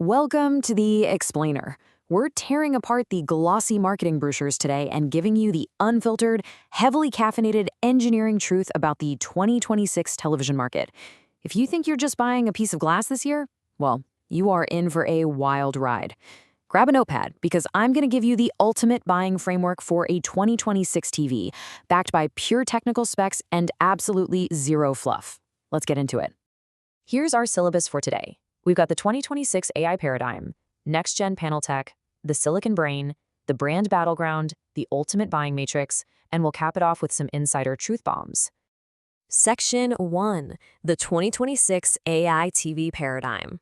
Welcome to the Explainer. We're tearing apart the glossy marketing brochures today and giving you the unfiltered, heavily caffeinated engineering truth about the 2026 television market. If you think you're just buying a piece of glass this year, well, you are in for a wild ride. Grab a notepad because I'm going to give you the ultimate buying framework for a 2026 TV, backed by pure technical specs and absolutely zero fluff. Let's get into it. Here's our syllabus for today. We've got the 2026 AI paradigm, next-gen panel tech, the silicon brain, the brand battleground, the ultimate buying matrix, and we'll cap it off with some insider truth bombs. Section 1, the 2026 AI TV paradigm.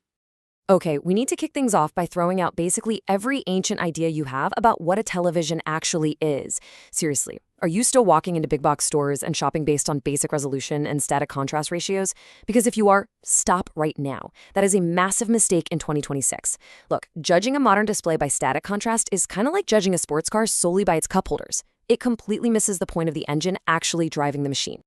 Okay, we need to kick things off by throwing out basically every ancient idea you have about what a television actually is. Seriously, are you still walking into big box stores and shopping based on basic resolution and static contrast ratios? Because if you are, stop right now. That is a massive mistake in 2026. Look, judging a modern display by static contrast is kind of like judging a sports car solely by its cup holders. It completely misses the point of the engine actually driving the machine.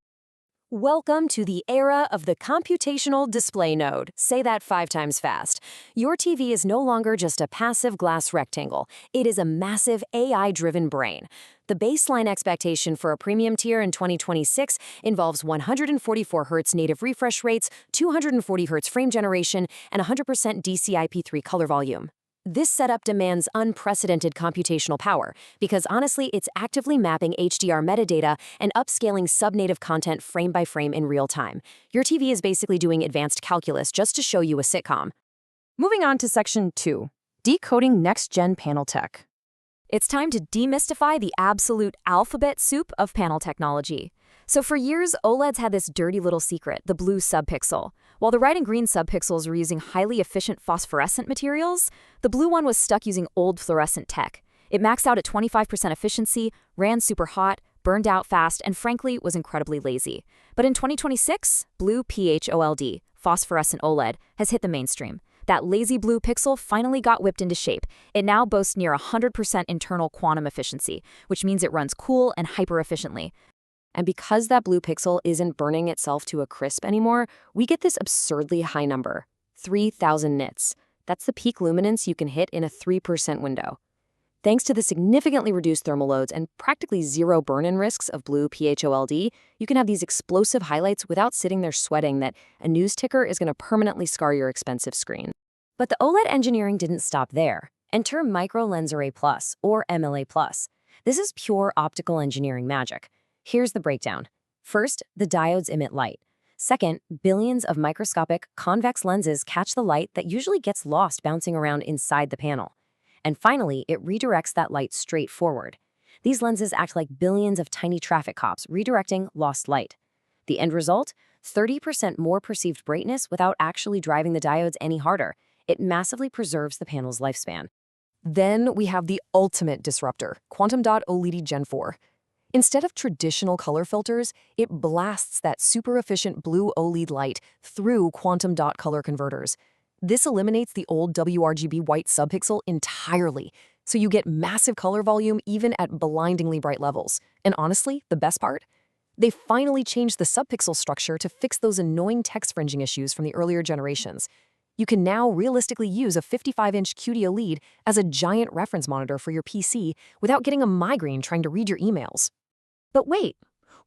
Welcome to the era of the computational display node. Say that 5 times fast. Your TV is no longer just a passive glass rectangle. It is a massive AI-driven brain. The baseline expectation for a premium tier in 2026 involves 144 Hz native refresh rates, 240 Hz frame generation, and 100% DCI-P3 color volume. This setup demands unprecedented computational power because honestly, it's actively mapping HDR metadata and upscaling sub-native content frame by frame in real time. Your TV is basically doing advanced calculus just to show you a sitcom. Moving on to Section 2, decoding next-gen panel tech. It's time to demystify the absolute alphabet soup of panel technology. So for years, OLEDs had this dirty little secret, the blue subpixel. While the red and green subpixels were using highly efficient phosphorescent materials, the blue one was stuck using old fluorescent tech. It maxed out at 25% efficiency, ran super hot, burned out fast, and frankly, was incredibly lazy. But in 2026, Blue PHOLED, phosphorescent OLED, has hit the mainstream. That lazy blue pixel finally got whipped into shape. It now boasts near 100% internal quantum efficiency, which means it runs cool and hyper-efficiently. And because that blue pixel isn't burning itself to a crisp anymore, we get this absurdly high number, 3,000 nits. That's the peak luminance you can hit in a 3% window. Thanks to the significantly reduced thermal loads and practically zero burn-in risks of Blue PHOLED, you can have these explosive highlights without sitting there sweating that a news ticker is going to permanently scar your expensive screen. But the OLED engineering didn't stop there. Enter Micro Lens Array Plus, or MLA+. This is pure optical engineering magic. Here's the breakdown. First, the diodes emit light. Second, billions of microscopic, convex lenses catch the light that usually gets lost bouncing around inside the panel. And finally, it redirects that light straight forward. These lenses act like billions of tiny traffic cops redirecting lost light. The end result? 30% more perceived brightness without actually driving the diodes any harder. It massively preserves the panel's lifespan. Then we have the ultimate disruptor, QD-OLED Gen 4. Instead of traditional color filters, it blasts that super-efficient blue OLED light through quantum dot color converters. This eliminates the old WRGB white subpixel entirely, so you get massive color volume even at blindingly bright levels. And honestly, the best part? They finally changed the subpixel structure to fix those annoying text fringing issues from the earlier generations. You can now realistically use a 55-inch QD-OLED as a giant reference monitor for your PC without getting a migraine trying to read your emails. But wait,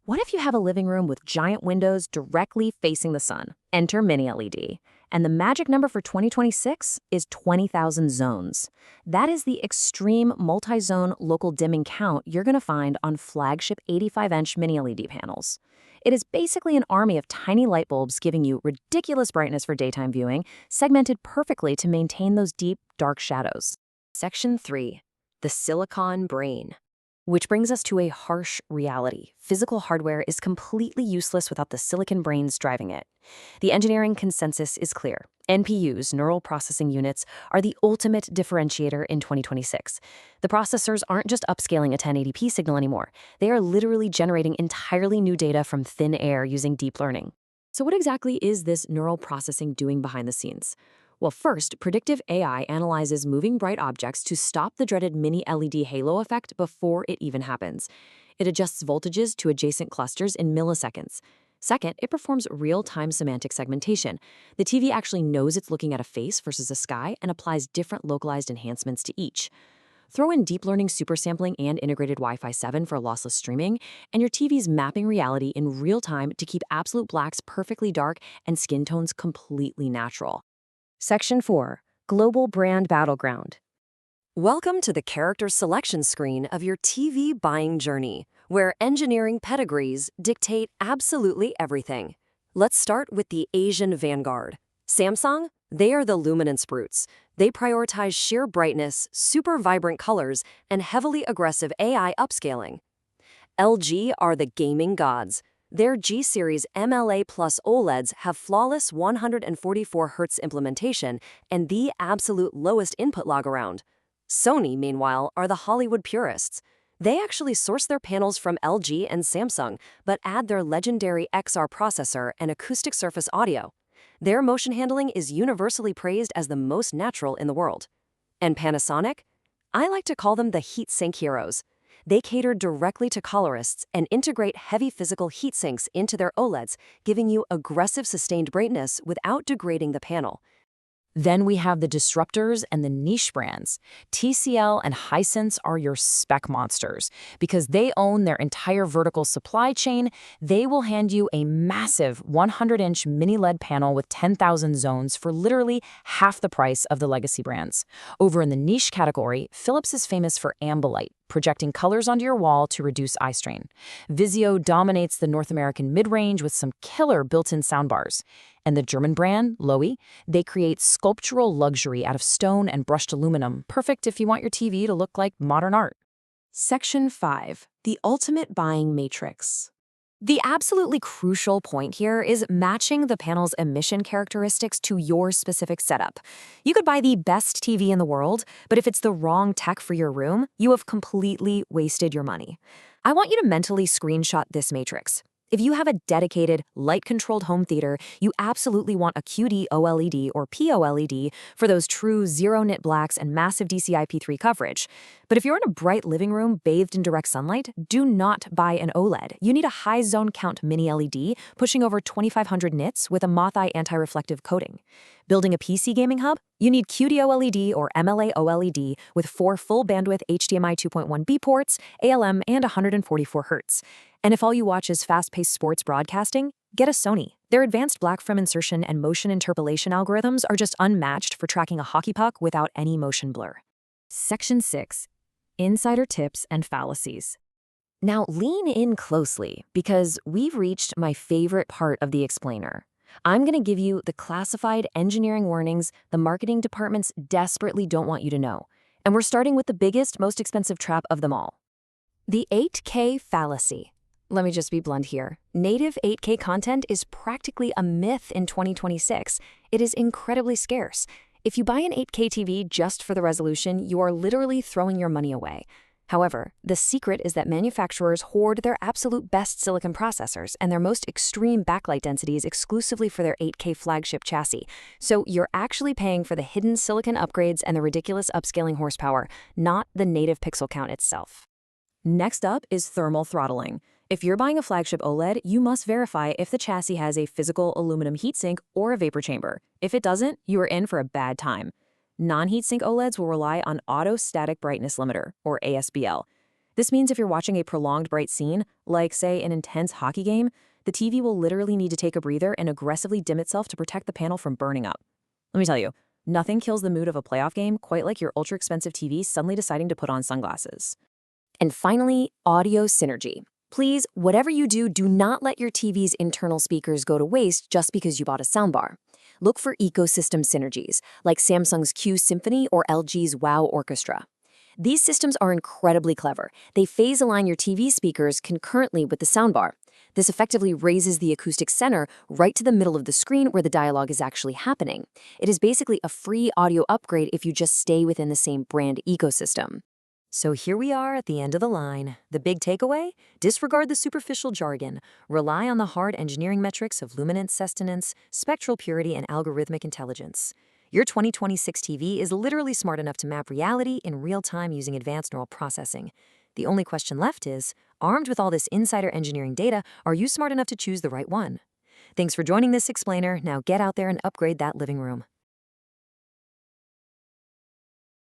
what if you have a living room with giant windows directly facing the sun? Enter Mini LED. And the magic number for 2026 is 20,000 zones. That is the extreme multi-zone local dimming count you're going to find on flagship 85-inch Mini LED panels. It is basically an army of tiny light bulbs giving you ridiculous brightness for daytime viewing, segmented perfectly to maintain those deep, dark shadows. Section 3, the silicon brain. Which brings us to a harsh reality. Physical hardware is completely useless without the silicon brains driving it. The engineering consensus is clear. NPUs, neural processing units, are the ultimate differentiator in 2026. The processors aren't just upscaling a 1080p signal anymore. They are literally generating entirely new data from thin air using deep learning. So what exactly is this neural processing doing behind the scenes? Well, first, predictive AI analyzes moving bright objects to stop the dreaded mini LED halo effect before it even happens. It adjusts voltages to adjacent clusters in milliseconds. Second, it performs real-time semantic segmentation. The TV actually knows it's looking at a face versus a sky and applies different localized enhancements to each. Throw in deep learning supersampling and integrated Wi-Fi 7 for lossless streaming, and your TV's mapping reality in real time to keep absolute blacks perfectly dark and skin tones completely natural. Section 4. Global Brand Battleground. Welcome to the character selection screen of your TV buying journey, where engineering pedigrees dictate absolutely everything. Let's start with the Asian vanguard. Samsung, they are the luminance brutes. They prioritize sheer brightness, super vibrant colors, and heavily aggressive AI upscaling. LG are the gaming gods. Their G-series MLA Plus OLEDs have flawless 144Hz implementation and the absolute lowest input log around. Sony, meanwhile, are the Hollywood purists. They actually source their panels from LG and Samsung, but add their legendary XR processor and acoustic surface audio. Their motion handling is universally praised as the most natural in the world. And Panasonic? I like to call them the heat sink heroes. They cater directly to colorists and integrate heavy physical heat sinks into their OLEDs, giving you aggressive sustained brightness without degrading the panel. Then we have the disruptors and the niche brands. TCL and Hisense are your spec monsters. Because they own their entire vertical supply chain, they will hand you a massive 100-inch mini LED panel with 10,000 zones for literally half the price of the legacy brands. Over in the niche category, Philips is famous for Ambilight, projecting colors onto your wall to reduce eye strain. Vizio dominates the North American mid-range with some killer built-in soundbars. And the German brand, Loewe, they create sculptural luxury out of stone and brushed aluminum, perfect if you want your TV to look like modern art. Section 5. The Ultimate Buying Matrix. The absolutely crucial point here is matching the panel's emission characteristics to your specific setup. You could buy the best TV in the world, but if it's the wrong tech for your room, you have completely wasted your money. I want you to mentally screenshot this matrix. If you have a dedicated, light-controlled home theater, you absolutely want a QD-OLED or PHOLED for those true zero-nit blacks and massive DCI-P3 coverage. But if you're in a bright living room bathed in direct sunlight, do not buy an OLED. You need a high zone count mini LED pushing over 2,500 nits with a moth-eye anti-reflective coating. Building a PC gaming hub? You need QD-OLED or MLA OLED with 4 full-bandwidth HDMI 2.1B ports, ALM, and 144Hz. And if all you watch is fast-paced sports broadcasting, get a Sony. Their advanced black frame insertion and motion interpolation algorithms are just unmatched for tracking a hockey puck without any motion blur. Section 6. Insider Tips and Fallacies. Now lean in closely because we've reached my favorite part of the explainer. I'm going to give you the classified engineering warnings the marketing departments desperately don't want you to know. And we're starting with the biggest, most expensive trap of them all. The 8K fallacy. Let me just be blunt here. Native 8K content is practically a myth in 2026. It is incredibly scarce. If you buy an 8K TV just for the resolution, you are literally throwing your money away. However, the secret is that manufacturers hoard their absolute best silicon processors and their most extreme backlight densities exclusively for their 8K flagship chassis. So you're actually paying for the hidden silicon upgrades and the ridiculous upscaling horsepower, not the native pixel count itself. Next up is thermal throttling. If you're buying a flagship OLED, you must verify if the chassis has a physical aluminum heatsink or a vapor chamber. If it doesn't, you are in for a bad time. Non-heatsink OLEDs will rely on Auto-Static Brightness Limiter, or ASBL. This means if you're watching a prolonged bright scene, like, say, an intense hockey game, the TV will literally need to take a breather and aggressively dim itself to protect the panel from burning up. Let me tell you, nothing kills the mood of a playoff game quite like your ultra-expensive TV suddenly deciding to put on sunglasses. And finally, audio synergy. Please, whatever you do, do not let your TV's internal speakers go to waste just because you bought a soundbar. Look for ecosystem synergies, like Samsung's Q Symphony or LG's Wow Orchestra. These systems are incredibly clever. They phase align your TV speakers concurrently with the soundbar. This effectively raises the acoustic center right to the middle of the screen where the dialogue is actually happening. It is basically a free audio upgrade if you just stay within the same brand ecosystem. So here we are at the end of the line. The big takeaway? Disregard the superficial jargon. Rely on the hard engineering metrics of luminance, sustenance, spectral purity, and algorithmic intelligence. Your 2026 TV is literally smart enough to map reality in real time using advanced neural processing. The only question left is, armed with all this insider engineering data, are you smart enough to choose the right one? Thanks for joining this explainer. Now get out there and upgrade that living room.